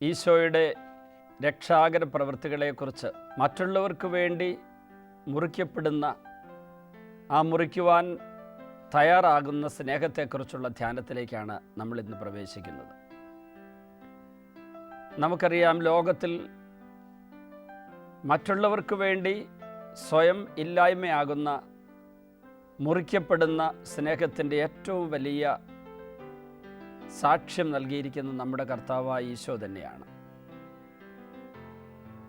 ഈശോയുടെ രക്ഷാകര പ്രവൃത്തികളെക്കുറിച്ച് മറ്റുള്ളവർക്ക് വേണ്ടി മുറിക്കപ്പെടുന്ന ആ മുറിക്കുവാൻ തയ്യാറാകുന്ന സ്നേഹത്തെക്കുറിച്ചുള്ള ധ്യാനത്തിലേക്കാണ് നമ്മൾ ഇന്ന് പ്രവേശിക്കുന്നത്. നമുക്കറിയാം, ലോകത്തിൽ മറ്റുള്ളവർക്ക് വേണ്ടി സ്വയം ഇല്ലായ്മയാകുന്ന മുറിക്കപ്പെടുന്ന സ്നേഹത്തിൻ്റെ ഏറ്റവും വലിയ സാക്ഷ്യം നൽകിയിരിക്കുന്ന നമ്മുടെ കർത്താവായ ഈശോ തന്നെയാണ്.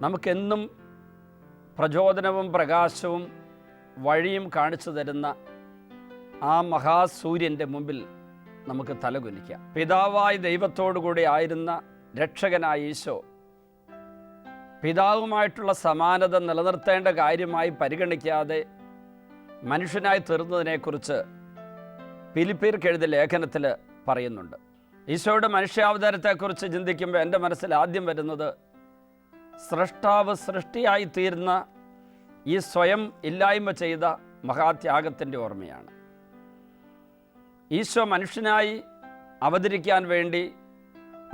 നമുക്കെന്നും പ്രചോദനവും പ്രകാശവും വഴിയും കാണിച്ചു തരുന്ന ആ മഹാസൂര്യൻ്റെ മുമ്പിൽ നമുക്ക് തലകുനിക്കാം. പിതാവായ ദൈവത്തോടു കൂടി ആയിരുന്ന രക്ഷകനായ ഈശോ പിതാവുമായിട്ടുള്ള സമാനത നിലനിർത്തേണ്ട കാര്യമായി പരിഗണിക്കാതെ മനുഷ്യനായി തീർന്നതിനെക്കുറിച്ച് ഫിലിപ്പിയർക്ക് എഴുതിയ ലേഖനത്തിൽ പറയുന്നുണ്ട്. ഈശോയുടെ മനുഷ്യാവതാരത്തെക്കുറിച്ച് ചിന്തിക്കുമ്പോൾ എൻ്റെ മനസ്സിൽ ആദ്യം വരുന്നത് സ്രഷ്ടാവ് സൃഷ്ടിയായി തീർന്ന ഈ സ്വയം ഇല്ലായ്മ ചെയ്ത മഹാത്യാഗത്തിൻ്റെ ഓർമ്മയാണ്. ഈശോ മനുഷ്യനായി അവതരിക്കാൻ വേണ്ടി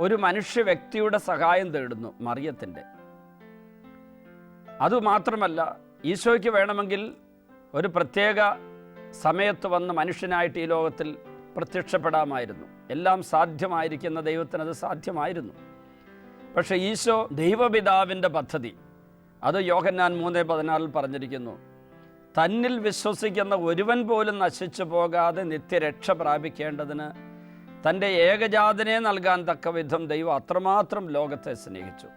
ഒരു മനുഷ്യ വ്യക്തിയുടെ സഹായം തേടുന്നു, മറിയത്തിൻ്റെ. അതുമാത്രമല്ല, ഈശോയ്ക്ക് വേണമെങ്കിൽ ഒരു പ്രത്യേക സമയത്ത് വന്ന് മനുഷ്യനായിട്ട് ഈ ലോകത്തിൽ പ്രത്യക്ഷപ്പെടാമായിരുന്നു. എല്ലാം സാധ്യമായിരിക്കുന്ന ദൈവത്തിനത് സാധ്യമായിരുന്നു. പക്ഷേ ഈശോ ദൈവപിതാവിൻ്റെ പദ്ധതി, അത് യോഹന്നാൻ 3:14 പറഞ്ഞിരിക്കുന്നു, തന്നിൽ വിശ്വസിക്കുന്ന ഒരുവൻ പോലും നശിച്ചു പോകാതെ നിത്യരക്ഷ പ്രാപിക്കേണ്ടതിന് തൻ്റെ ഏകജാതനെ നൽകാൻ തക്ക വിധം ദൈവം അത്രമാത്രം ലോകത്തെ സ്നേഹിച്ചു.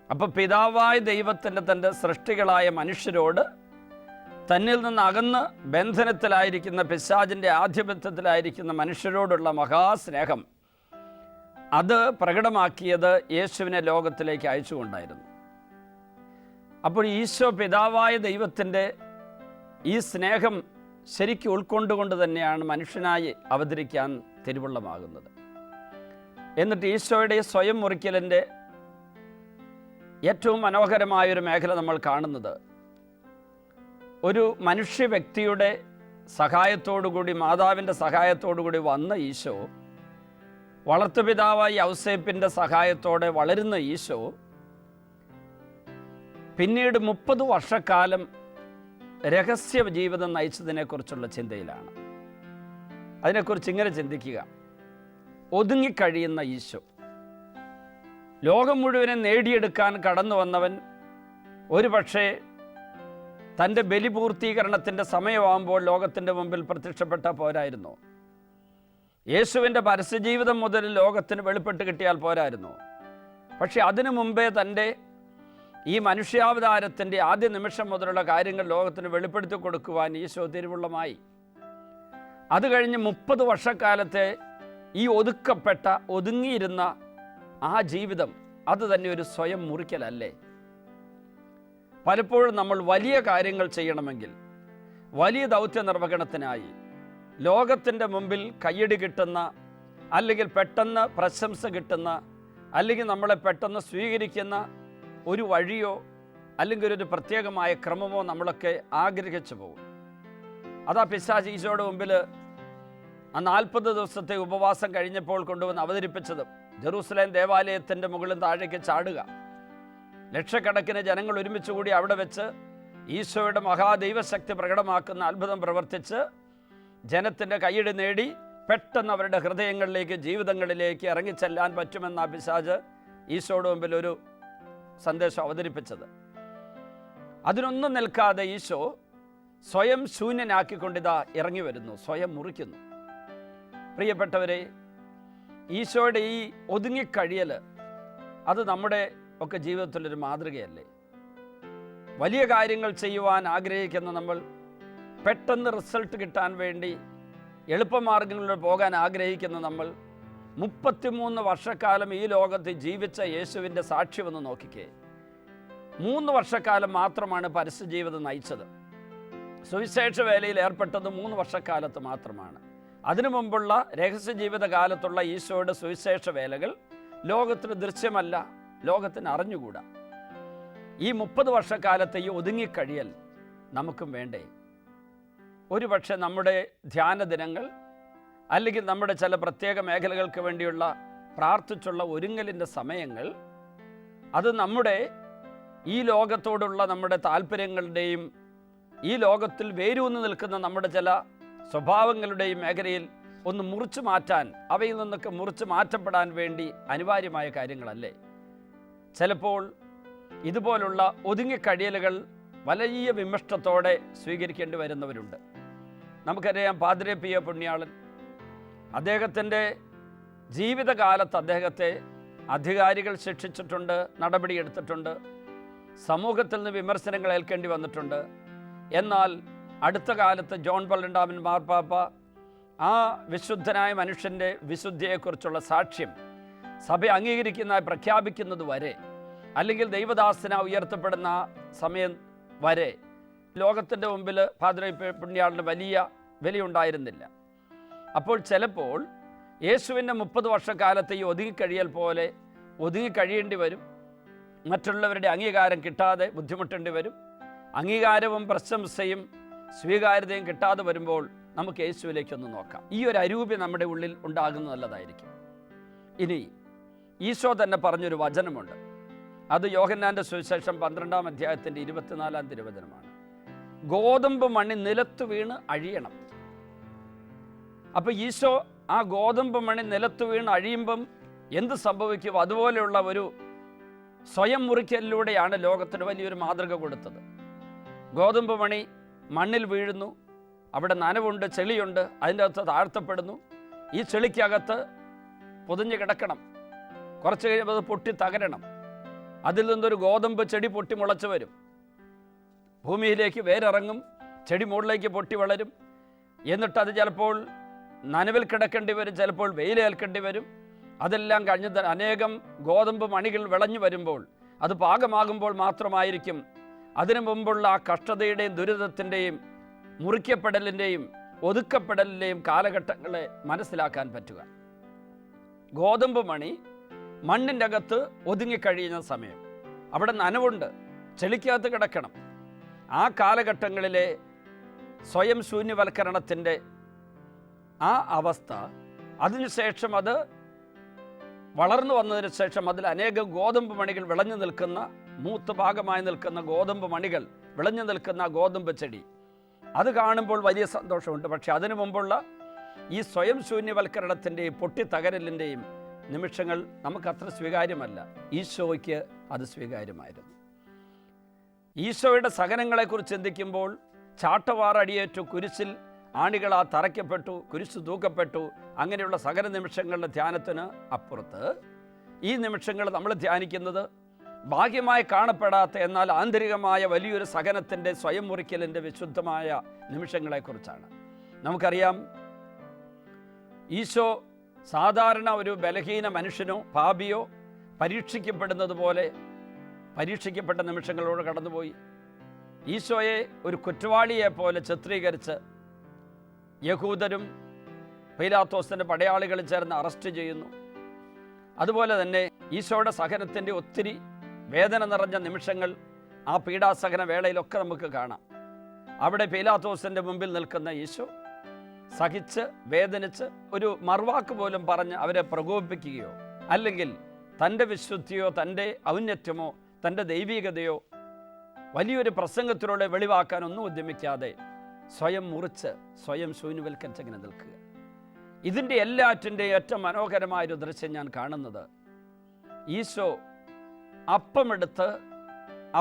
അപ്പോൾ പിതാവായ ദൈവത്തിൻ്റെ തൻ്റെ സൃഷ്ടികളായ മനുഷ്യരോട് തന്നിൽ നിന്ന് അകന്ന് ബന്ധനത്തിലായിരിക്കുന്ന പിശാചിൻ്റെ ആധിപത്യത്തിലായിരിക്കുന്ന മനുഷ്യരോടുള്ള മഹാസ്നേഹം, അത് പ്രകടമാക്കിയത് യേശുവിനെ ലോകത്തിലേക്ക് അയച്ചുകൊണ്ടായിരുന്നു. അപ്പോൾ ഈശോ പിതാവായ ദൈവത്തിൻ്റെ ഈ സ്നേഹം ശരിക്കും ഉൾക്കൊണ്ടുകൊണ്ട് തന്നെയാണ് മനുഷ്യനായി അവതരിക്കാൻ തിരുവുള്ളമാകുന്നത്. എന്നിട്ട് ഈശോയുടെ സ്വയം മുറിക്കലിൻ്റെ ഏറ്റവും മനോഹരമായൊരു മേഖല നമ്മൾ കാണുന്നത്, ഒരു മനുഷ്യ വ്യക്തിയുടെ സഹായത്തോടുകൂടി, മാതാവിൻ്റെ സഹായത്തോടുകൂടി വന്ന ഈശോ, വളർത്തുപിതാവായി ഔസേപ്പിൻ്റെ സഹായത്തോടെ വളരുന്ന ഈശോ പിന്നീട് 30 വർഷക്കാലം രഹസ്യ ജീവിതം നയിച്ചതിനെക്കുറിച്ചുള്ള ചിന്തയിലാണ്. അതിനെക്കുറിച്ച് ഇങ്ങനെ ചിന്തിക്കുക: ഒതുങ്ങിക്കഴിയുന്ന ഈശോ, ലോകം മുഴുവനെ നേടിയെടുക്കാൻ കടന്നു വന്നവൻ, ഒരു പക്ഷേ തൻ്റെ ബലിപൂർത്തീകരണത്തിൻ്റെ സമയമാകുമ്പോൾ ലോകത്തിൻ്റെ മുമ്പിൽ പ്രത്യക്ഷപ്പെട്ട പോരായിരുന്നു. യേശുവിൻ്റെ പരസ്യജീവിതം മുതൽ ലോകത്തിന് വെളിപ്പെട്ട് കിട്ടിയാൽ പോരായിരുന്നു. പക്ഷെ അതിനു മുമ്പേ തൻ്റെ ഈ മനുഷ്യാവതാരത്തിൻ്റെ ആദ്യ നിമിഷം മുതലുള്ള കാര്യങ്ങൾ ലോകത്തിന് വെളിപ്പെടുത്തി കൊടുക്കുവാൻ ഈശോ തിരുവുള്ളമായി. അത് കഴിഞ്ഞ് 30 വർഷക്കാലത്തെ ഈ ഒതുങ്ങിയിരുന്ന ആ ജീവിതം, അത് തന്നെ ഒരു സ്വയം മുറിക്കലല്ലേ? പലപ്പോഴും നമ്മൾ വലിയ കാര്യങ്ങൾ ചെയ്യണമെങ്കിൽ, വലിയ ദൗത്യ നിർവഹണത്തിനായി ലോകത്തിൻ്റെ മുമ്പിൽ കയ്യടി കിട്ടുന്ന, അല്ലെങ്കിൽ പെട്ടെന്ന് പ്രശംസ കിട്ടുന്ന, അല്ലെങ്കിൽ നമ്മളെ പെട്ടെന്ന് സ്വീകരിക്കുന്ന ഒരു വഴിയോ അല്ലെങ്കിൽ ഒരു പ്രത്യേകമായ ക്രമമോ നമ്മളൊക്കെ ആഗ്രഹിച്ചു പോകും. അതാ പിശാച് ഈശോയുടെ മുമ്പിൽ ആ 40 ദിവസത്തെ ഉപവാസം കഴിഞ്ഞപ്പോൾ കൊണ്ടുവന്ന് അവതരിപ്പിച്ചത്. ജെറൂസലേം ദേവാലയത്തിൻ്റെ മുകളിൽ താഴേക്ക് ചാടുക, ലക്ഷക്കണക്കിന് ജനങ്ങൾ ഒരുമിച്ച് കൂടി അവിടെ വെച്ച് ഈശോയുടെ മഹാദൈവശക്തി പ്രകടമാക്കുന്ന അത്ഭുതം പ്രവർത്തിച്ച് ജനത്തിൻ്റെ കയ്യടി നേടി പെട്ടെന്ന് അവരുടെ ഹൃദയങ്ങളിലേക്ക്, ജീവിതങ്ങളിലേക്ക് ഇറങ്ങിച്ചെല്ലാൻ പറ്റുമെന്ന പിശാച് ഈശോയുടെ മുമ്പിൽ ഒരു സന്ദേശം അവതരിപ്പിച്ചത്. അതിനൊന്നും നിൽക്കാതെ ഈശോ സ്വയം ശൂന്യനാക്കിക്കൊണ്ടിതാ ഇറങ്ങി വരുന്നു, സ്വയം മുറിക്കുന്നു. പ്രിയപ്പെട്ടവരെ, ഈശോയുടെ ഈ ഒതുങ്ങിക്കഴിയൽ, അത് നമ്മുടെ ഒക്കെ ജീവിതത്തിലൊരു മാതൃകയല്ലേ? വലിയ കാര്യങ്ങൾ ചെയ്യുവാൻ ആഗ്രഹിക്കുന്ന നമ്മൾ, പെട്ടെന്ന് റിസൾട്ട് കിട്ടാൻ വേണ്ടി എളുപ്പമാർഗങ്ങളിൽ പോകാൻ ആഗ്രഹിക്കുന്ന നമ്മൾ, 33 വർഷക്കാലം ഈ ലോകത്ത് ജീവിച്ച യേശുവിൻ്റെ സാക്ഷ്യമെന്ന് നോക്കിക്കേ. 3 വർഷക്കാലം മാത്രമാണ് പരസ്യജീവിതം നയിച്ചത്. സുവിശേഷ വേലയിൽ ഏർപ്പെട്ടത് 3 വർഷക്കാലത്ത് മാത്രമാണ്. അതിനു മുമ്പുള്ള രഹസ്യജീവിത കാലത്തുള്ള ഈശോയുടെ സുവിശേഷ വേലകൾ ലോകത്തിന് ദൃശ്യമല്ല, ലോകത്തിന് അറിഞ്ഞുകൂടാ. ഈ 30 വർഷക്കാലത്തെ ഈ ഒതുങ്ങിക്കഴിയൽ നമുക്കും വേണ്ടേ? ഒരുപക്ഷെ നമ്മുടെ ധ്യാന ദിനങ്ങൾ, അല്ലെങ്കിൽ നമ്മുടെ ചില പ്രത്യേക മേഖലകൾക്ക് വേണ്ടിയുള്ള പ്രാർത്ഥിച്ചുള്ള ഒരുങ്ങലിൻ്റെ സമയങ്ങൾ അത് നമ്മുടെ ഈ ലോകത്തോടുള്ള നമ്മുടെ താല്പര്യങ്ങളുടെയും ഈ ലോകത്തിൽ വേരൂന്ന് നിൽക്കുന്ന നമ്മുടെ ചില സ്വഭാവങ്ങളുടെയും മേഖലയിൽ ഒന്ന് മുറിച്ചു മാറ്റാൻ, അവയിൽ നിന്നൊക്കെ മുറിച്ച് മാറ്റപ്പെടാൻ വേണ്ടി അനിവാര്യമായ കാര്യങ്ങളല്ലേ? ചിലപ്പോൾ ഇതുപോലുള്ള ഒതുങ്ങിക്കഴിയലുകൾ വലിയ വിമഷ്ടത്തോടെ സ്വീകരിക്കേണ്ടി വരുന്നവരുണ്ട്. നമുക്കറിയാം, പാദ്രി പിയ പുണ്യാളൻ അദ്ദേഹത്തിൻ്റെ ജീവിതകാലത്ത് അദ്ദേഹത്തെ അധികാരികൾ ശിക്ഷിച്ചിട്ടുണ്ട്, നടപടിയെടുത്തിട്ടുണ്ട്, സമൂഹത്തിൽ നിന്ന് വിമർശനങ്ങൾ ഏൽക്കേണ്ടി വന്നിട്ടുണ്ട്. എന്നാൽ അടുത്ത കാലത്ത് ജോൺ പോൾ രണ്ടാമൻ മാർപ്പാപ്പ ആ വിശുദ്ധനായ മനുഷ്യൻ്റെ വിശുദ്ധിയെക്കുറിച്ചുള്ള സാക്ഷ്യം സഭ അംഗീകരിക്കുന്നതായി പ്രഖ്യാപിക്കുന്നത് വരെ, അല്ലെങ്കിൽ ദൈവദാസന ഉയർത്തപ്പെടുന്ന സമയം വരെ ലോകത്തിൻ്റെ മുമ്പിൽ പാദ്രി പുണ്യാളിന് വലിയ വിലയുണ്ടായിരുന്നില്ല. അപ്പോൾ ചിലപ്പോൾ യേശുവിൻ്റെ 30 വർഷക്കാലത്തെ ഈ ഒതുങ്ങിക്കഴിയൽ പോലെ ഒതുങ്ങിക്കഴിയേണ്ടി വരും. മറ്റുള്ളവരുടെ അംഗീകാരം കിട്ടാതെ ബുദ്ധിമുട്ടേണ്ടി വരും. അംഗീകാരവും പ്രശംസയും സ്വീകാര്യതയും കിട്ടാതെ വരുമ്പോൾ നമുക്ക് യേശുവിലേക്കൊന്ന് നോക്കാം. ഈ ഒരു അരൂപി നമ്മുടെ ഉള്ളിൽ ഉണ്ടാകുന്നത് നല്ലതായിരിക്കും. ഇനി ഈശോ തന്നെ പറഞ്ഞൊരു വചനമുണ്ട്. അത് യോഹന്നാൻ്റെ സുവിശേഷം 12-ാം അധ്യായത്തിൻ്റെ 24-ാം തിരുവചനമാണ്. ഗോതമ്പ് മണി നിലത്ത് വീണ് അഴിയണം. അപ്പോൾ ഈശോ ആ ഗോതമ്പ് മണി നിലത്ത് വീണ് അഴിയുമ്പം എന്ത് സംഭവിക്കും? അതുപോലെയുള്ള ഒരു സ്വയം മുറിക്കലിലൂടെയാണ് ലോകത്തിന് വലിയൊരു മാതൃക കൊടുത്തത്. ഗോതമ്പ് മണി മണ്ണിൽ വീഴുന്നു, അവിടെ നനവുണ്ട്, ചെളിയുണ്ട്, അതിൻ്റെ അകത്ത് താഴ്ത്തപ്പെടുന്നു. ഈ ചെളിക്കകത്ത് പൊതിഞ്ഞ് കിടക്കണം. കുറച്ച് കഴിയുമ്പോൾ അത് പൊട്ടി തകരണം. അതിൽ നിന്നൊരു ഗോതമ്പ് ചെടി പൊട്ടി മുളച്ച് വരും, ഭൂമിയിലേക്ക് വേരിറങ്ങും, ചെടി മുകളിലേക്ക് പൊട്ടി വളരും. എന്നിട്ട് അത് ചിലപ്പോൾ നനവിൽ കിടക്കേണ്ടി വരും, ചിലപ്പോൾ വെയിലേൽക്കേണ്ടി വരും. അതെല്ലാം കഴിഞ്ഞ് അനേകം ഗോതമ്പ് മണികൾ വിളഞ്ഞു വരുമ്പോൾ, അത് പാകമാകുമ്പോൾ മാത്രമായിരിക്കും അതിനു മുമ്പുള്ള ആ കഷ്ടതയുടെയും ദുരിതത്തിൻ്റെയും മുറിക്കപ്പെടലിൻ്റെയും ഒതുക്കപ്പെടലിൻ്റെയും കാലഘട്ടങ്ങളെ മനസ്സിലാക്കാൻ പറ്റുക. ഗോതമ്പ് മണി മണ്ണിൻ്റെ അകത്ത് ഒതുങ്ങിക്കഴിയുന്ന സമയം, അവിടെ നനവുണ്ട്, ചെളിക്കകത്ത് കിടക്കണം. ആ കാലഘട്ടങ്ങളിലെ സ്വയം ശൂന്യവൽക്കരണത്തിൻ്റെ ആ അവസ്ഥ, അതിനുശേഷം അത് വളർന്നു വന്നതിന് ശേഷം അതിൽ അനേകം ഗോതമ്പ് മണികൾ വിളഞ്ഞു നിൽക്കുന്ന, മൂത്ത ഭാഗമായി നിൽക്കുന്ന ഗോതമ്പ് മണികൾ വിളഞ്ഞു നിൽക്കുന്ന ഗോതമ്പ് ചെടി, അത് കാണുമ്പോൾ വലിയ സന്തോഷമുണ്ട്. പക്ഷെ അതിനു മുമ്പുള്ള ഈ സ്വയം ശൂന്യവൽക്കരണത്തിൻ്റെയും പൊട്ടിത്തകരലിൻ്റെയും നിമിഷങ്ങൾ നമുക്കത്ര സ്വീകാര്യമല്ല. ഈശോയ്ക്ക് അത് സ്വീകാര്യമായിരുന്നു. ഈശോയുടെ സഹനങ്ങളെക്കുറിച്ച് ചിന്തിക്കുമ്പോൾ ചാട്ടവാറടിയേറ്റു, കുരിശിൽ ആണികളാ തറയ്ക്കപ്പെട്ടു, കുരിശ് തൂക്കപ്പെട്ടു, അങ്ങനെയുള്ള സകല നിമിഷങ്ങളുടെ ധ്യാനത്തിന് അപ്പുറത്ത് ഈ നിമിഷങ്ങൾ നമ്മൾ ധ്യാനിക്കുന്നത് ബാഹ്യമായി കാണപ്പെടാത്ത എന്നാൽ ആന്തരികമായ വലിയൊരു സഹനത്തിൻ്റെ, സ്വയം മുറിക്കലിൻ്റെ വിശുദ്ധമായ നിമിഷങ്ങളെക്കുറിച്ചാണ്. നമുക്കറിയാം, ഈശോ സാധാരണ ഒരു ബലഹീന മനുഷ്യനോ പാപിയോ പരീക്ഷിക്കപ്പെടുന്നത് പോലെ പരീക്ഷിക്കപ്പെട്ട നിമിഷങ്ങളോട് കടന്നുപോയി. ഈശോയെ ഒരു കുറ്റവാളിയെ പോലെ ചിത്രീകരിച്ച് യഹൂദരും പീലാത്തോസിൻ്റെ പടയാളികളും ചേർന്ന് അറസ്റ്റ് ചെയ്യുന്നു. അതുപോലെ തന്നെ ഈശോയുടെ സഹനത്തിൻ്റെ ഒത്തിരി വേദന നിറഞ്ഞ നിമിഷങ്ങൾ ആ പീഡാസഹന വേളയിലൊക്കെ നമുക്ക് കാണാം. അവിടെ പീലാത്തോസിൻ്റെ മുമ്പിൽ നിൽക്കുന്ന ഈശോ സഹിച്ച് വേദനിച്ച് ഒരു മറുവാക്ക് പോലും പറഞ്ഞ് അവരെ പ്രകോപിപ്പിക്കുകയോ അല്ലെങ്കിൽ തൻ്റെ വിശുദ്ധിയോ തൻ്റെ ഔന്നത്യമോ തൻ്റെ ദൈവികതയോ വലിയൊരു പ്രസംഗത്തിലൂടെ വെളിവാക്കാനൊന്നും ഉദ്യമിക്കാതെ സ്വയം മുറിച്ച് സ്വയം ശൂന്യവൽക്കരിച്ചങ്ങനെ നിൽക്കുക. ഇതിൻ്റെ എല്ലാറ്റിൻ്റെയും ഏറ്റവും മനോഹരമായൊരു ദൃശ്യം ഞാൻ കാണുന്നത്, ഈശോ അപ്പമെടുത്ത്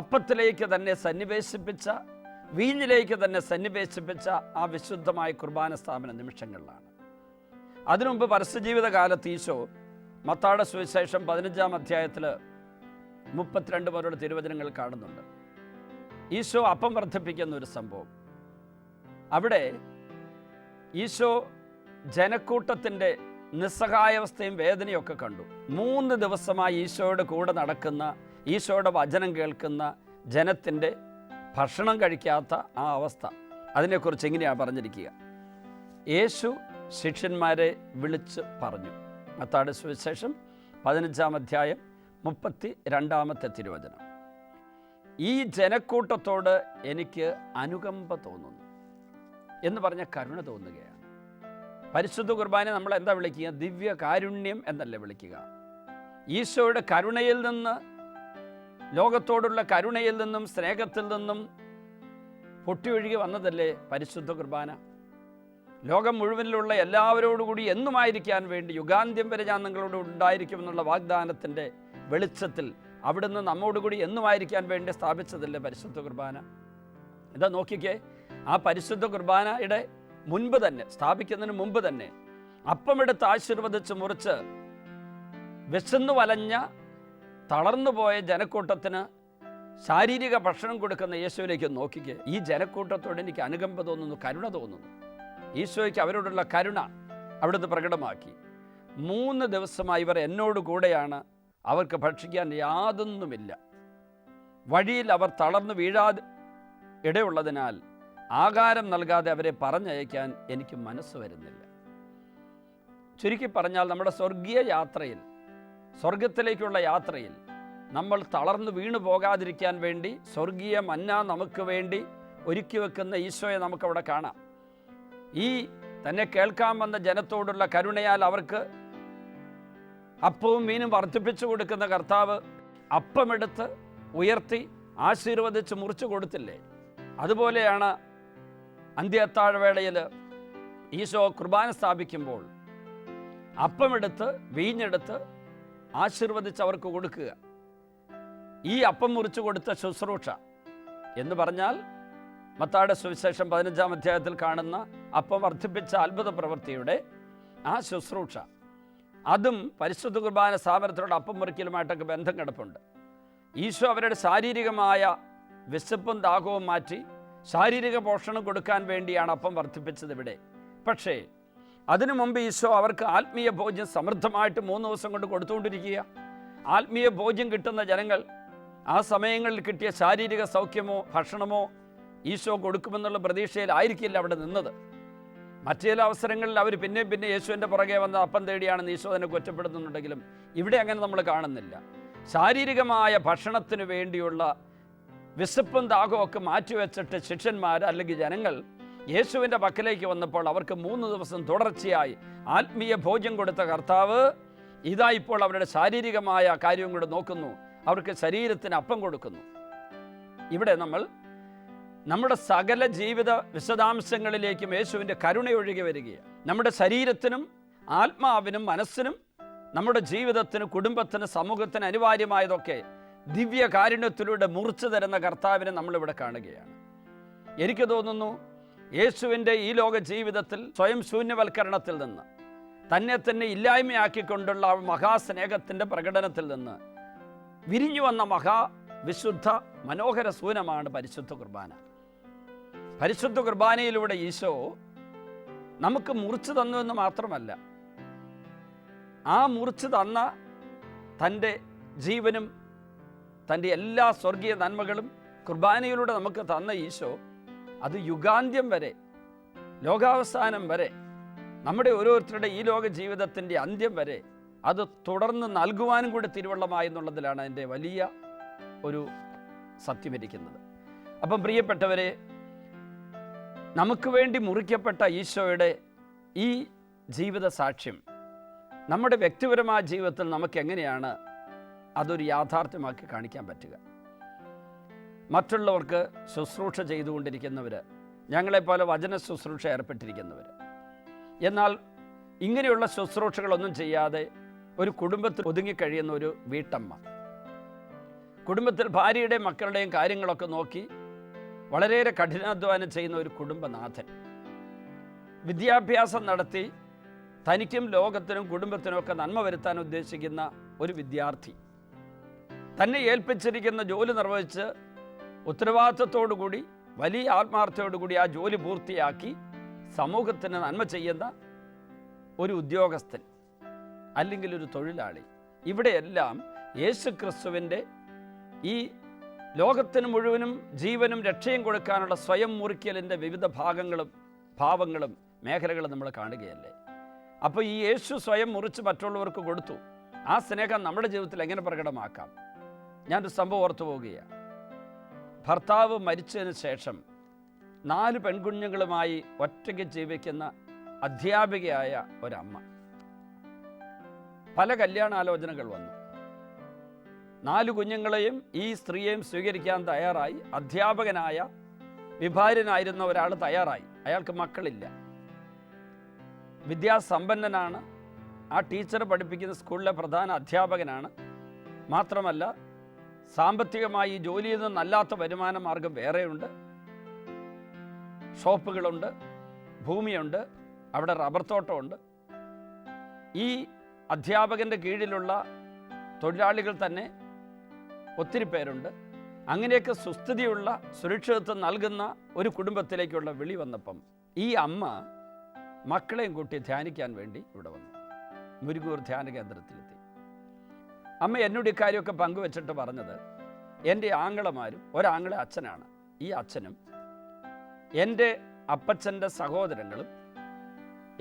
അപ്പത്തിലേക്ക് തന്നെ സന്നിവേശിപ്പിച്ച, വീഞ്ഞിലേക്ക് തന്നെ സന്നിവേശിപ്പിച്ച ആ വിശുദ്ധമായ കുർബാന സ്ഥാപന നിമിഷങ്ങളിലാണ്. അതിനുമുമ്പ് പരസ്യജീവിതകാലത്ത് ഈശോ മത്തായിയുടെ സുവിശേഷം 15-ാം അധ്യായത്തിൽ 32 പേരുടെ തിരുവചനങ്ങൾ കാണുന്നുണ്ട്. ഈശോ അപ്പം വർദ്ധിപ്പിക്കുന്ന ഒരു സംഭവം. അവിടെ ഈശോ ജനക്കൂട്ടത്തിൻ്റെ നിസ്സഹായാവസ്ഥയും വേദനയൊക്കെ കണ്ടു. 3 ദിവസമായി ഈശോയുടെ കൂടെ നടക്കുന്ന, ഈശോയുടെ വചനം കേൾക്കുന്ന ജനത്തിൻ്റെ ഭക്ഷണം കഴിക്കാത്ത ആ അവസ്ഥ, അതിനെക്കുറിച്ച് എങ്ങനെയാണ് പറഞ്ഞിരിക്കുക? യേശു ശിഷ്യന്മാരെ വിളിച്ച് പറഞ്ഞു. മത്തായിയുടെ സുവിശേഷം 15-ാം അധ്യായം 32-ാമത്തെ തിരുവചനം. ഈ ജനക്കൂട്ടത്തോട് എനിക്ക് അനുകമ്പ തോന്നുന്നു എന്ന് പറഞ്ഞ കരുണ തോന്നുകയാണ്. പരിശുദ്ധ കുർബാന നമ്മൾ എന്താ വിളിക്കുക? ദിവ്യ കാരുണ്യം എന്നല്ലേ വിളിക്കുക. ഈശോയുടെ കരുണയിൽ നിന്ന്, ലോകത്തോടുള്ള കരുണയിൽ നിന്നും സ്നേഹത്തിൽ നിന്നും പൊട്ടിയൊഴുകി വന്നതല്ലേ പരിശുദ്ധ കുർബാന. ലോകം മുഴുവനിലുള്ള എല്ലാവരോടുകൂടി എന്നുമായിരിക്കാൻ വേണ്ടി യുഗാന്ത്യം വരെ ഞാൻ നിങ്ങളോട് ഉണ്ടായിരിക്കുമെന്നുള്ള വാഗ്ദാനത്തിൻ്റെ വെളിച്ചത്തിൽ അവിടുന്ന് നമ്മോടുകൂടി എന്നുമായിരിക്കാൻ വേണ്ടി സ്ഥാപിച്ചതല്ലേ പരിശുദ്ധ കുർബാന. ഇതാ നോക്കിക്കേ, ആ പരിശുദ്ധ കുർബാനയുടെ മുൻപ് തന്നെ, സ്ഥാപിക്കുന്നതിന് മുമ്പ് തന്നെ അപ്പമെടുത്ത് ആശീർവദിച്ച് മുറിച്ച് വിശന്നു വലഞ്ഞ തളർന്നുപോയ ജനക്കൂട്ടത്തിന് ശാരീരിക ഭക്ഷണം കൊടുക്കുന്ന യേശുവിലേക്ക് നോക്കിക്കേ. ഈ ജനക്കൂട്ടത്തോട് എനിക്ക് അനുകമ്പ തോന്നുന്നു, കരുണ തോന്നുന്നു. ഈശോയ്ക്ക് അവരോടുള്ള കരുണ അവിടുന്ന് പ്രകടമാക്കി. 3 ദിവസമായി ഇവർ എന്നോട് കൂടെയാണ്, അവർക്ക് ഭക്ഷിക്കാൻ യാതൊന്നുമില്ല. വഴിയിൽ അവർ തളർന്നു വീഴാതെ ഇടയുള്ളതിനാൽ ആഹാരം നൽകാതെ അവരെ പറഞ്ഞയക്കാൻ എനിക്ക് മനസ്സ് വരുന്നില്ല. ചുരുക്കി പറഞ്ഞാൽ, നമ്മുടെ സ്വർഗീയ യാത്രയിൽ, സ്വർഗത്തിലേക്കുള്ള യാത്രയിൽ നമ്മൾ തളർന്നു വീണു പോകാതിരിക്കാൻ വേണ്ടി സ്വർഗീയ മന്ന നമുക്ക് വേണ്ടി ഒരുക്കി വെക്കുന്ന ഈശോയെ നമുക്കവിടെ കാണാം. ഈ തന്നെ കേൾക്കാൻ വന്ന ജനത്തോടുള്ള കരുണയാൽ അവർക്ക് അപ്പവും മീനും വർദ്ധിപ്പിച്ചു കൊടുക്കുന്ന കർത്താവ് അപ്പമെടുത്ത് ഉയർത്തി ആശീർവദിച്ച് മുറിച്ചു കൊടുത്തില്ലേ? അതുപോലെയാണ് അന്ത്യത്താഴവേളയിൽ ഈശോ കുർബാന സ്ഥാപിക്കുമ്പോൾ അപ്പമെടുത്ത് വീഞ്ഞെടുത്ത് ആശീർവദിച്ച് അവർക്ക് കൊടുക്കുക. ഈ അപ്പം മുറിച്ചു കൊടുത്ത ശുശ്രൂഷ എന്ന് പറഞ്ഞാൽ മത്തായിയുടെ സുവിശേഷം 15-ാം അധ്യായത്തിൽ കാണുന്ന അപ്പം വർദ്ധിപ്പിച്ച അത്ഭുത പ്രവൃത്തിയുടെ ആ ശുശ്രൂഷ, അതും പരിശുദ്ധ കുർബാന സ്ഥാപനത്തിലൂടെ അപ്പം മുറിക്കലുമായിട്ടൊക്കെ ബന്ധം കിടപ്പുണ്ട്. ഈശോ അവരുടെ ശാരീരികമായ വിശപ്പും ദാഹവും മാറ്റി ശാരീരിക പോഷണം കൊടുക്കാൻ വേണ്ടിയാണ് അപ്പം വർദ്ധിപ്പിച്ചത് ഇവിടെ. പക്ഷേ അതിനു മുമ്പ് ഈശോ അവർക്ക് ആത്മീയ ഭോജ്യം സമൃദ്ധമായിട്ട് 3 ദിവസം കൊണ്ട് കൊടുത്തുകൊണ്ടിരിക്കുക. ആത്മീയ ഭോജ്യം കിട്ടുന്ന ജനങ്ങൾ ആ സമയങ്ങളിൽ കിട്ടിയ ശാരീരിക സൗഖ്യമോ ഭക്ഷണമോ ഈശോ കൊടുക്കുമെന്നുള്ള പ്രതീക്ഷയിലായിരിക്കില്ല അവിടെ നിന്നത്. മറ്റു ചില അവസരങ്ങളിൽ അവർ പിന്നെ യേശുവിൻ്റെ പുറകെ വന്ന് അപ്പം തേടിയാണെന്ന് ഈശോ തന്നെ കുറ്റപ്പെടുത്തുന്നുണ്ടെങ്കിലും ഇവിടെ അങ്ങനെ നമ്മൾ കാണുന്നില്ല. ശാരീരികമായ ഭക്ഷണത്തിന് വേണ്ടിയുള്ള വിശപ്പും ദാഹവും ഒക്കെ മാറ്റിവെച്ചിട്ട് ശിഷ്യന്മാർ അല്ലെങ്കിൽ ജനങ്ങൾ യേശുവിൻ്റെ പക്കലേക്ക് വന്നപ്പോൾ അവർക്ക് 3 ദിവസം തുടർച്ചയായി ആത്മീയ ഭോജ്യം കൊടുത്ത കർത്താവ് ഇതാ ഇപ്പോൾ അവരുടെ ശാരീരികമായ കാര്യം കൂടെ നോക്കുന്നു. അവർക്ക് ശരീരത്തിന് അപ്പം കൊടുക്കുന്നു. ഇവിടെ നമ്മൾ നമ്മുടെ സകല ജീവിത വിശദാംശങ്ങളിലേക്കും യേശുവിൻ്റെ കരുണയൊഴുകി വരികയാണ്. നമ്മുടെ ശരീരത്തിനും ആത്മാവിനും മനസ്സിനും നമ്മുടെ ജീവിതത്തിന് കുടുംബത്തിന് സമൂഹത്തിന് അനിവാര്യമായതൊക്കെ ദിവ്യ കാരുണ്യത്തിലൂടെ മുറിച്ചു തരുന്ന കർത്താവിനെ നമ്മളിവിടെ കാണുകയാണ്. എനിക്ക് തോന്നുന്നു യേശുവിൻ്റെ ഈ ലോക ജീവിതത്തിൽ സ്വയം ശൂന്യവൽക്കരണത്തിൽ നിന്ന് തന്നെ ഇല്ലായ്മയാക്കിക്കൊണ്ടുള്ള മഹാസ്നേഹത്തിൻ്റെ പ്രകടനത്തിൽ നിന്ന് വിരിഞ്ഞു വന്ന മഹാവിശുദ്ധ മനോഹര സൂനമാണ് പരിശുദ്ധ കുർബാന. പരിശുദ്ധ കുർബാനയിലൂടെ ഈശോ നമുക്ക് മുറിച്ചു തന്നു എന്ന് മാത്രമല്ല, ആ മുറിച്ചു തന്ന തൻ്റെ ജീവനും തൻ്റെ എല്ലാ സ്വർഗീയ നന്മകളും കുർബാനയിലൂടെ നമുക്ക് തന്ന ഈശോ അത് യുഗാന്ത്യം വരെ, ലോകാവസാനം വരെ, നമ്മുടെ ഓരോരുത്തരുടെ ഈ ലോക ജീവിതത്തിൻ്റെ അന്ത്യം വരെ അത് തുടർന്ന് നൽകുവാനും കൂടി തിരുവള്ളമായി എന്നുള്ളതിലാണ് അതിൻ്റെ വലിയ ഒരു സത്യമിരിക്കുന്നത്. അപ്പം പ്രിയപ്പെട്ടവരെ, നമുക്ക് വേണ്ടി മുറിക്കപ്പെട്ട ഈശോയുടെ ഈ ജീവിത സാക്ഷ്യം നമ്മുടെ വ്യക്തിപരമായ ജീവിതത്തിൽ നമുക്ക് എങ്ങനെയാണ് അതൊരു യാഥാർത്ഥ്യമാക്കി കാണിക്കാൻ പറ്റുക? മറ്റുള്ളവർക്ക് ശുശ്രൂഷ ചെയ്തുകൊണ്ടിരിക്കുന്നവർ, ഞങ്ങളെപ്പോലെ വചന ശുശ്രൂഷ ഏർപ്പെട്ടിരിക്കുന്നവർ, എന്നാൽ ഇങ്ങനെയുള്ള ശുശ്രൂഷകളൊന്നും ചെയ്യാതെ ഒരു കുടുംബത്തിൽ ഒതുങ്ങിക്കഴിയുന്ന ഒരു വീട്ടമ്മ, കുടുംബത്തിൽ ഭാര്യയുടെയും മക്കളുടെയും കാര്യങ്ങളൊക്കെ നോക്കി വളരെയേറെ കഠിനാധ്വാനം ചെയ്യുന്ന ഒരു കുടുംബനാഥൻ, വിദ്യാഭ്യാസം നടത്തി തനിക്കും ലോകത്തിനും കുടുംബത്തിനുമൊക്കെ നന്മ വരുത്താൻ ഉദ്ദേശിക്കുന്ന ഒരു വിദ്യാർത്ഥി, തന്നെ ഏൽപ്പിച്ചിരിക്കുന്ന ജോലി നിർവഹിച്ച് ഉത്തരവാദിത്വത്തോടുകൂടി വലിയ ആത്മാർത്ഥയോടുകൂടി ആ ജോലി പൂർത്തിയാക്കി സമൂഹത്തിന് നന്മ ചെയ്യുന്ന ഒരു ഉദ്യോഗസ്ഥൻ അല്ലെങ്കിൽ ഒരു തൊഴിലാളി, ഇവിടെയെല്ലാം യേശു ക്രിസ്തുവിൻ്റെ ഈ ലോകത്തിന് മുഴുവനും ജീവനും രക്ഷയും കൊടുക്കാനുള്ള സ്വയം മുറിക്കലിൻ്റെ വിവിധ ഭാവങ്ങളും മേഖലകളും നമ്മൾ കാണുകയല്ലേ. അപ്പോൾ ഈ യേശു സ്വയം മുറിച്ച് മറ്റുള്ളവർക്ക് കൊടുത്തു. ആ സ്നേഹം നമ്മുടെ ജീവിതത്തിൽ എങ്ങനെ പ്രകടമാക്കാം? ഞാനൊരു സംഭവം ഓർത്തു പോവുകയാണ്. ഭർത്താവ് മരിച്ചതിന് ശേഷം 4 പെൺകുഞ്ഞുങ്ങളുമായി ഒറ്റയ്ക്ക് ജീവിക്കുന്ന അധ്യാപികയായ ഒരമ്മ. പല കല്യാണാലോചനകൾ വന്നു. 4 കുഞ്ഞുങ്ങളെയും ഈ സ്ത്രീയെയും സ്വീകരിക്കാൻ തയ്യാറായി. അധ്യാപകനായ വിഭാര്യനായിരുന്ന ഒരാൾ തയ്യാറായി. അയാൾക്ക് മക്കളില്ല, വിദ്യാസമ്പന്നനാണ്, ആ ടീച്ചർ പഠിപ്പിക്കുന്ന സ്കൂളിലെ പ്രധാന അധ്യാപകനാണ്. മാത്രമല്ല സാമ്പത്തികമായി ഈ ജോലിയിൽ നിന്നല്ലാത്ത വരുമാന മാർഗം വേറെയുണ്ട്. ഷോപ്പുകളുണ്ട്, ഭൂമിയുണ്ട്, അവിടെ റബ്ബർ തോട്ടമുണ്ട്. ഈ അധ്യാപകൻ്റെ കീഴിലുള്ള തൊഴിലാളികൾ തന്നെ ഒത്തിരി പേരുണ്ട്. അങ്ങനെയൊക്കെ സുസ്ഥിതിയുള്ള സുരക്ഷിതത്വം നൽകുന്ന ഒരു കുടുംബത്തിലേക്കുള്ള വിളി വന്നപ്പം ഈ അമ്മ മക്കളെയും കൂട്ടി ധ്യാനിക്കാൻ വേണ്ടി ഇവിടെ വന്നു. മുരുകൂർ ധ്യാന കേന്ദ്രത്തിലെത്തി. അമ്മ എന്നോട് ഇക്കാര്യമൊക്കെ പങ്കുവെച്ചിട്ട് പറഞ്ഞത്, എൻ്റെ ആങ്ങളമാരും, ഒരാങ്ങളെ അച്ഛനാണ്, ഈ അച്ഛനും എൻ്റെ അപ്പച്ചൻ്റെ സഹോദരങ്ങളും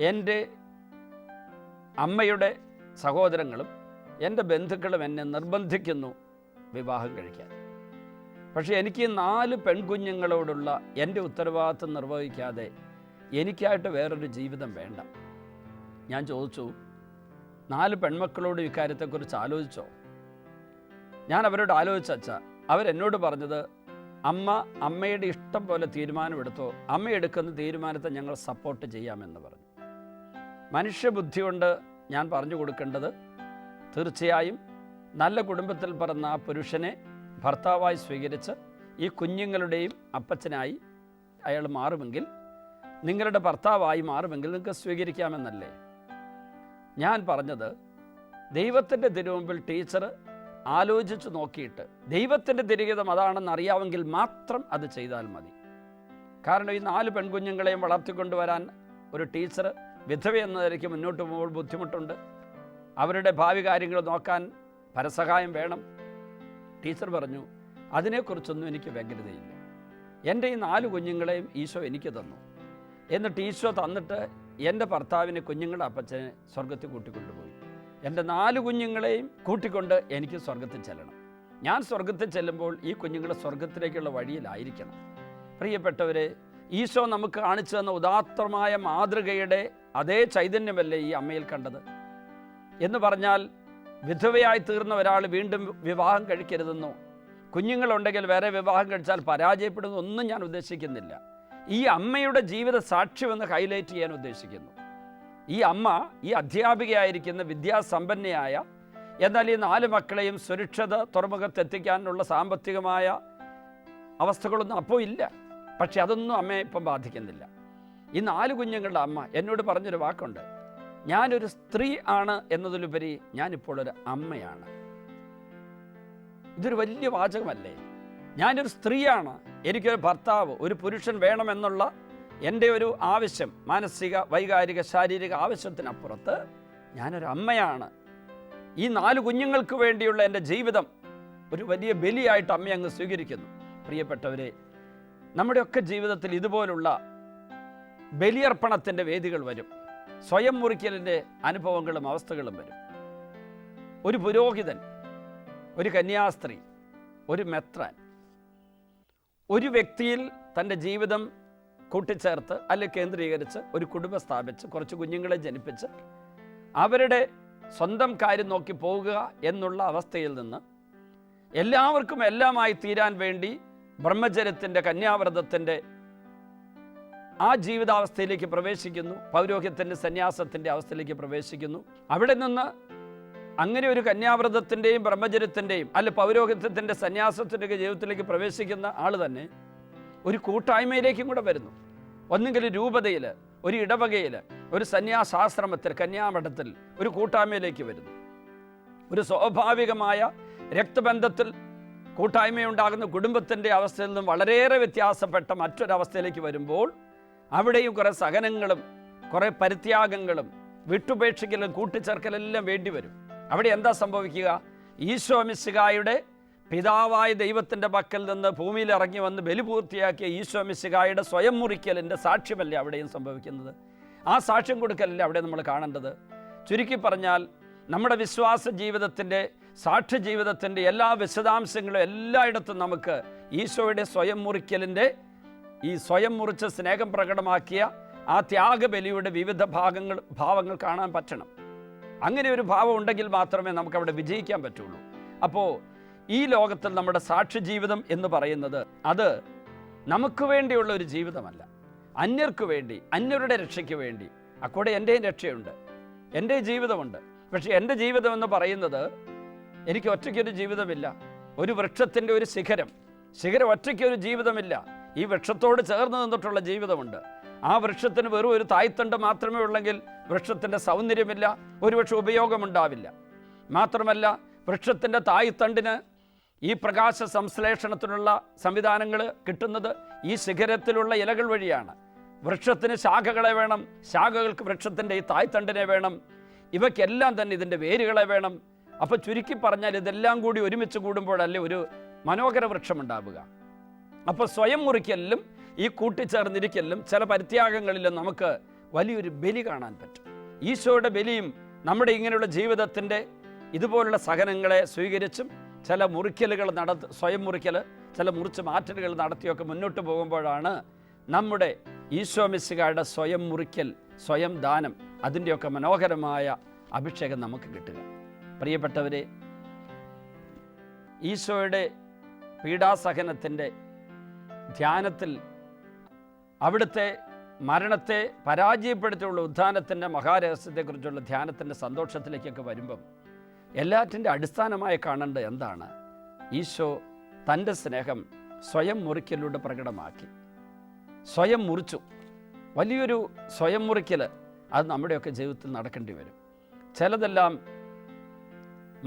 എൻ്റെ അമ്മയുടെ സഹോദരങ്ങളും എൻ്റെ ബന്ധുക്കളും എന്നെ നിർബന്ധിക്കുന്നു വിവാഹം കഴിക്കാൻ. പക്ഷേ എനിക്ക് 4 പെൺകുഞ്ഞുങ്ങളോടുള്ള എൻ്റെ ഉത്തരവാദിത്വം നിർവഹിക്കാതെ എനിക്കായിട്ട് വേറൊരു ജീവിതം വേണ്ട. ഞാൻ ചോദിച്ചു, 4 പെൺമക്കളോട് ഇക്കാര്യത്തെക്കുറിച്ച് ആലോചിച്ചോ? ഞാൻ അവരോട് ആലോചിച്ച അവരെന്നോട് പറഞ്ഞത്, അമ്മയുടെ ഇഷ്ടം പോലെ തീരുമാനമെടുത്തോ, അമ്മ എടുക്കുന്ന തീരുമാനത്തെ ഞങ്ങൾ സപ്പോർട്ട് ചെയ്യാമെന്ന് പറഞ്ഞു. മനുഷ്യബുദ്ധി കൊണ്ട് ഞാൻ പറഞ്ഞു കൊടുക്കേണ്ടത്, തീർച്ചയായും നല്ല കുടുംബത്തിൽ പിറന്ന ആ പുരുഷനെ ഭർത്താവായി സ്വീകരിച്ച് ഈ കുഞ്ഞുങ്ങളുടെയും അപ്പച്ചനായി അയാൾ മാറുമെങ്കിൽ, നിങ്ങളുടെ ഭർത്താവായി മാറുമെങ്കിൽ നിങ്ങൾക്ക് സ്വീകരിക്കാമെന്നല്ലേ ഞാൻ പറഞ്ഞത്. ദൈവത്തിൻ്റെ തിരുമുമ്പിൽ ടീച്ചർ ആലോചിച്ച് നോക്കിയിട്ട് ദൈവത്തിൻ്റെ തിരുഹിതം അതാണെന്ന് അറിയാമെങ്കിൽ മാത്രം അത് ചെയ്താൽ മതി. കാരണം ഈ 4 പെൺകുഞ്ഞുങ്ങളെയും വളർത്തിക്കൊണ്ടുവരാൻ ഒരു ടീച്ചർ വിധവ എന്ന നിലയ്ക്ക് മുന്നോട്ട് പോകുമ്പോൾ ബുദ്ധിമുട്ടുണ്ട്. അവരുടെ ഭാവി കാര്യങ്ങൾ നോക്കാൻ പരസഹായം വേണം. ടീച്ചർ പറഞ്ഞു, അതിനെക്കുറിച്ചൊന്നും എനിക്ക് വ്യഗ്രതയില്ല. എൻ്റെ ഈ 4 കുഞ്ഞുങ്ങളെയും ഈശോ എനിക്ക് തന്നു. എന്നിട്ട് ഈശോ തന്നിട്ട് എൻ്റെ ഭർത്താവിനെ, കുഞ്ഞുങ്ങളുടെ അപ്പച്ചനെ സ്വർഗത്തിൽ കൂട്ടിക്കൊണ്ടുപോയി. എൻ്റെ 4 കുഞ്ഞുങ്ങളെയും കൂട്ടിക്കൊണ്ട് എനിക്ക് സ്വർഗത്തിൽ ചെല്ലണം. ഞാൻ സ്വർഗത്തിൽ ചെല്ലുമ്പോൾ ഈ കുഞ്ഞുങ്ങൾ സ്വർഗത്തിലേക്കുള്ള വഴിയിലായിരിക്കണം. പ്രിയപ്പെട്ടവരെ, ഈശോ നമുക്ക് കാണിച്ചു തന്ന ഉദാത്തമായ മാതൃകയുടെ അതേ ചൈതന്യമല്ലേ ഈ അമ്മയിൽ കണ്ടത്? എന്ന് പറഞ്ഞാൽ വിധവയായി തീർന്ന ഒരാൾ വീണ്ടും വിവാഹം കഴിക്കരുതെന്നോ, കുഞ്ഞുങ്ങളുണ്ടെങ്കിൽ വേറെ വിവാഹം കഴിച്ചാൽ പരാജയപ്പെടുന്നൊന്നും ഞാൻ ഉദ്ദേശിക്കുന്നില്ല. ഈ അമ്മയുടെ ജീവിത സാക്ഷ്യമെന്ന് ഹൈലൈറ്റ് ചെയ്യാൻ ഉദ്ദേശിക്കുന്നു. ഈ അമ്മ, ഈ അധ്യാപികയായിരിക്കുന്ന വിദ്യാസമ്പന്നയായ, എന്നാൽ ഈ 4 മക്കളെയും സുരക്ഷിത തുറമുഖത്തെത്തിക്കാനുള്ള സാമ്പത്തികമായ അവസ്ഥകളൊന്നും അപ്പോൾ ഇല്ല. പക്ഷെ അതൊന്നും അമ്മയെ ഇപ്പം ബാധിക്കുന്നില്ല. ഈ 4 കുഞ്ഞുങ്ങളുടെ അമ്മ എന്നോട് പറഞ്ഞൊരു വാക്കുണ്ട്, ഞാനൊരു സ്ത്രീ ആണ് എന്നതിലുപരി ഞാനിപ്പോൾ ഒരു അമ്മയാണ്. ഇതൊരു വലിയ വാചകമല്ലേ? ഞാനൊരു സ്ത്രീയാണ്, എനിക്കൊരു ഭർത്താവ്, ഒരു പുരുഷൻ വേണമെന്നുള്ള എൻ്റെ ഒരു ആവശ്യം, മാനസിക, വൈകാരിക, ശാരീരിക ആവശ്യത്തിനപ്പുറത്ത് ഞാനൊരു അമ്മയാണ്. ഈ 4 കുഞ്ഞുങ്ങൾക്ക് വേണ്ടിയുള്ള എൻ്റെ ജീവിതം ഒരു വലിയ ബലിയായിട്ട് അമ്മ അങ്ങ് സ്വീകരിക്കുന്നു. പ്രിയപ്പെട്ടവരെ, നമ്മുടെയൊക്കെ ജീവിതത്തിൽ ഇതുപോലുള്ള ബലിയർപ്പണത്തിൻ്റെ വേദികൾ വരും. സ്വയം മുറിക്കലിൻ്റെ അനുഭവങ്ങളും അവസ്ഥകളും വരും. ഒരു പുരോഹിതൻ, ഒരു കന്യാസ്ത്രീ, ഒരു മെത്രാൻ ഒരു വ്യക്തിയിൽ തൻ്റെ ജീവിതം കൂട്ടിച്ചേർത്ത് അല്ലെങ്കിൽ കേന്ദ്രീകരിച്ച് ഒരു കുടുംബം സ്ഥാപിച്ച് കുറച്ച് കുഞ്ഞുങ്ങളെ ജനിപ്പിച്ച് അവരുടെ സ്വന്തം കാര്യം നോക്കി പോകുക എന്നുള്ള അവസ്ഥയിൽ നിന്ന് എല്ലാവർക്കും എല്ലാമായി തീരാൻ വേണ്ടി ബ്രഹ്മചര്യത്തിൻ്റെ, കന്യാവ്രതത്തിൻ്റെ ആ ജീവിതാവസ്ഥയിലേക്ക് പ്രവേശിക്കുന്നു. പൗരോഹിത്യത്തിൻ്റെ, സന്യാസത്തിൻ്റെ അവസ്ഥയിലേക്ക് പ്രവേശിക്കുന്നു. അവിടെ നിന്ന് അങ്ങനെ ഒരു കന്യാവ്രതത്തിൻ്റെയും ബ്രഹ്മചര്യത്തിൻ്റെയും അല്ല പൗരോഹിത്യത്തിൻ്റെ, സന്യാസത്തിൻ്റെ ജീവിതത്തിലേക്ക് പ്രവേശിക്കുന്ന ആൾ തന്നെ ഒരു കൂട്ടായ്മയിലേക്കും കൂടെ വരുന്നു. ഒന്നുകിൽ രൂപതയിൽ, ഒരു ഇടവകയിൽ, ഒരു സന്യാസാശ്രമത്തിൽ, കന്യാമഠത്തിൽ ഒരു കൂട്ടായ്മയിലേക്ക് വരുന്നു. ഒരു സ്വാഭാവികമായ രക്തബന്ധത്തിൽ കൂട്ടായ്മയുണ്ടാകുന്ന കുടുംബത്തിൻ്റെ അവസ്ഥയിൽ നിന്നും വളരെയേറെ വ്യത്യാസപ്പെട്ട മറ്റൊരവസ്ഥയിലേക്ക് വരുമ്പോൾ അവിടെയും കുറേ സഹനങ്ങളും കുറേ പരിത്യാഗങ്ങളും വിട്ടുപേക്ഷിക്കലും കൂട്ടിച്ചേർക്കലെല്ലാം വേണ്ടി വരും. അവിടെ എന്താ സംഭവിക്കുക? ഈശോ മിശിഹായുടെ പിതാവായ ദൈവത്തിൻ്റെ പക്കൽ നിന്ന് ഭൂമിയിൽ ഇറങ്ങി വന്ന് ബലി പൂർത്തിയാക്കിയ ഈശോ മിശിഹായുടെ സ്വയം മുറിക്കലിൻ്റെ സാക്ഷ്യമല്ലേ അവിടെയും സംഭവിക്കുന്നത്? ആ സാക്ഷ്യം കൊടുക്കലല്ലേ അവിടെ നമ്മൾ കാണേണ്ടത്? ചുരുക്കി പറഞ്ഞാൽ നമ്മുടെ വിശ്വാസ ജീവിതത്തിൻ്റെ, സാക്ഷ്യ ജീവിതത്തിൻ്റെ എല്ലാ വിശദാംശങ്ങളും എല്ലായിടത്തും നമുക്ക് ഈശോയുടെ സ്വയം മുറിക്കലിൻ്റെ, ഈ സ്വയം മുറിച്ച് സ്നേഹം പ്രകടമാക്കിയ ആ ത്യാഗബലിയുടെ വിവിധ ഭാവങ്ങൾ കാണാൻ പറ്റണം. അങ്ങനെ ഒരു ഭാവം ഉണ്ടെങ്കിൽ മാത്രമേ നമുക്കവിടെ വിജയിക്കാൻ പറ്റുള്ളൂ. അപ്പോൾ ഈ ലോകത്തിൽ നമ്മുടെ സാക്ഷി ജീവിതം എന്ന് പറയുന്നത് അത് നമുക്ക് വേണ്ടിയുള്ള ഒരു ജീവിതമല്ല, അന്യർക്ക് വേണ്ടി, അന്യരുടെ രക്ഷയ്ക്ക് വേണ്ടി. അക്കൂടെ എൻ്റെയും രക്ഷയുണ്ട്, എൻ്റെ ജീവിതമുണ്ട്. പക്ഷേ എൻ്റെ ജീവിതം എന്ന് പറയുന്നത് എനിക്ക് ഒറ്റയ്ക്കൊരു ജീവിതമില്ല. ഒരു വൃക്ഷത്തിൻ്റെ ഒരു ശിഖരം ഒറ്റയ്ക്കൊരു ജീവിതമില്ല. ഈ വൃക്ഷത്തോട് ചേർന്ന് നിന്നിട്ടുള്ള ജീവിതമുണ്ട്. ആ വൃക്ഷത്തിന് വെറും ഒരു തായ്തണ്ട് മാത്രമേ ഉള്ളെങ്കിൽ വൃക്ഷത്തിൻ്റെ സൗന്ദര്യമില്ല, ഒരുപക്ഷെ ഉപയോഗമുണ്ടാവില്ല. മാത്രമല്ല, വൃക്ഷത്തിൻ്റെ തായ്തണ്ടിന് ഈ പ്രകാശ സംശ്ലേഷണത്തിനുള്ള സംവിധാനങ്ങൾ കിട്ടുന്നത് ഈ ശിഖരത്തിലുള്ള ഇലകൾ വഴിയാണ്. വൃക്ഷത്തിന് ശാഖകളെ വേണം, ശാഖകൾക്ക് വൃക്ഷത്തിൻ്റെ ഈ തായ്തണ്ടിനെ വേണം, ഇവയ്ക്കെല്ലാം തന്നെ ഇതിൻ്റെ വേരുകളെ വേണം. അപ്പോൾ ചുരുക്കി പറഞ്ഞാൽ ഇതെല്ലാം കൂടി ഒരുമിച്ച് കൂടുമ്പോഴല്ലേ ഒരു മനോഹര വൃക്ഷമുണ്ടാവുക. അപ്പോൾ സ്വയം മുറിക്കലിലും ഈ കൂട്ടിച്ചേർന്നിരിക്കലിലും ചില പരിത്യാഗങ്ങളിലും നമുക്ക് വലിയൊരു ബലി കാണാൻ പറ്റും. ഈശോയുടെ ബലിയും നമ്മുടെ ഇങ്ങനെയുള്ള ജീവിതത്തിൻ്റെ ഇതുപോലുള്ള സഹനങ്ങളെ സ്വീകരിച്ചും ചില മുറിക്കലുകൾ സ്വയം മുറിക്കൽ, ചില മുറിച്ച് മാറ്റലുകൾ നടത്തിയൊക്കെ മുന്നോട്ട് പോകുമ്പോഴാണ് നമ്മുടെ ഈശോ മിശിഹായുടെ സ്വയം മുറിക്കൽ, സ്വയം ദാനം, അതിൻ്റെയൊക്കെ മനോഹരമായ അഭിഷേകം നമുക്ക് കിട്ടുക. പ്രിയപ്പെട്ടവരെ, ഈശോയുടെ പീഡാസഹനത്തിൻ്റെ ധ്യാനത്തിൽ അവിടുത്തെ മരണത്തെ പരാജയപ്പെടുത്തിയുള്ള ഉത്ഥാനത്തിൻ്റെ മഹാരഹസ്യത്തെക്കുറിച്ചുള്ള ധ്യാനത്തിൻ്റെ സന്തോഷത്തിലേക്കൊക്കെ വരുമ്പം എല്ലാറ്റിൻ്റെ അടിസ്ഥാനമായി കാണേണ്ടത് എന്താണ്? ഈശോ തൻ്റെ സ്നേഹം സ്വയം മുറിക്കലിലൂടെ പ്രകടമാക്കി. സ്വയം മുറിച്ചു. വലിയൊരു സ്വയം മുറിക്കൽ അത് നമ്മുടെയൊക്കെ ജീവിതത്തിൽ നടക്കേണ്ടി വരും. ചിലതെല്ലാം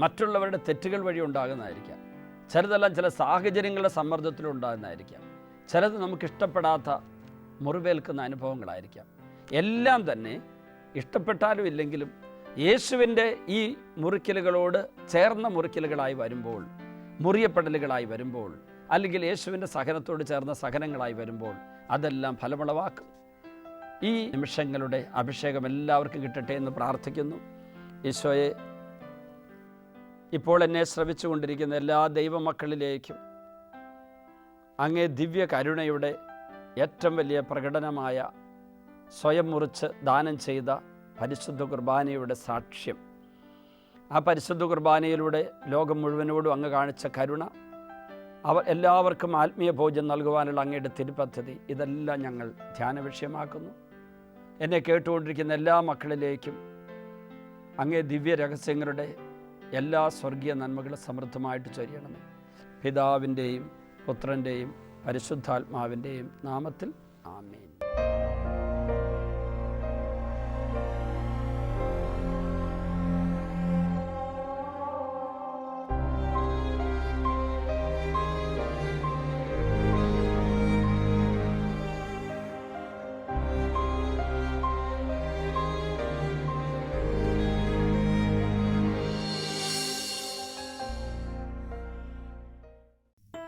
മറ്റുള്ളവരുടെ തെറ്റുകൾ വഴി ഉണ്ടാകുന്നതായിരിക്കാം, ചിലതെല്ലാം ചില സാഹചര്യങ്ങളുടെ സമ്മർദ്ദത്തിലുണ്ടാകുന്നതായിരിക്കാം, ചിലത് നമുക്കിഷ്ടപ്പെടാത്ത മുറിവേൽക്കുന്ന അനുഭവങ്ങളായിരിക്കാം. എല്ലാം തന്നെ ഇഷ്ടപ്പെട്ടാലും ഇല്ലെങ്കിലും യേശുവിൻ്റെ ഈ മുറിക്കലുകളോട് ചേർന്ന മുറിക്കലുകളായി വരുമ്പോൾ, മുറിയപ്പെടലുകളായി വരുമ്പോൾ, അല്ലെങ്കിൽ യേശുവിൻ്റെ സഹനത്തോട് ചേർന്ന സഹനങ്ങളായി വരുമ്പോൾ അതെല്ലാം ഫലമുളവാക്കും. ഈ നിമിഷങ്ങളുടെ അഭിഷേകം എല്ലാവർക്കും കിട്ടട്ടെ എന്ന് പ്രാർത്ഥിക്കുന്നു. ഈശോയെ, ഇപ്പോൾ എന്നെ ശ്രവിച്ചുകൊണ്ടിരിക്കുന്ന എല്ലാ ദൈവമക്കളിലേക്കും അങ്ങേ ദിവ്യ കരുണയുടെ ഏറ്റവും വലിയ പ്രകടനമായ സ്വയം മുറിച്ച് ദാനം ചെയ്ത പരിശുദ്ധ കുർബാനയുടെ സാക്ഷ്യം, ആ പരിശുദ്ധ കുർബാനയിലൂടെ ലോകം മുഴുവനോടും അങ്ങ് കാണിച്ച കരുണ, എല്ലാവർക്കും ആത്മീയ ഭോജ്യം നൽകുവാനുള്ള അങ്ങയുടെ തിരുപദ്ധതി, ഇതെല്ലാം ഞങ്ങൾ ധ്യാന വിഷയമാക്കുന്നു. എന്നെ കേട്ടുകൊണ്ടിരിക്കുന്ന എല്ലാ മക്കളിലേക്കും അങ്ങേ ദിവ്യ രഹസ്യങ്ങളുടെ എല്ലാ സ്വർഗീയ നന്മകളും സമൃദ്ധമായിട്ട് ചൊരിയണമേ. പിതാവിൻ്റെയും പുത്രൻ്റെയും പരിശുദ്ധാത്മാവിൻ്റെയും നാമത്തിൽ ആമേൻ.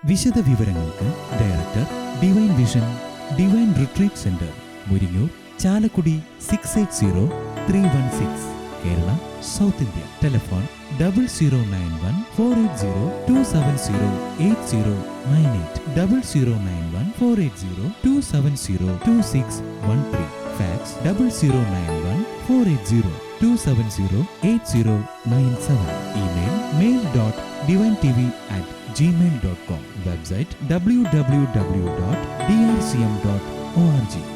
വിശദ വിവരങ്ങൾക്ക് director, divine vision, divine retreat centre, Muringoor, Chalakudy 680316, Kerala, south India. Telephone 0091 480 270 8098, 0091 480 270 2613. Fax 0091 480 270 8097. Email mail.divinetv@gmail.com. Website www.drcm.org.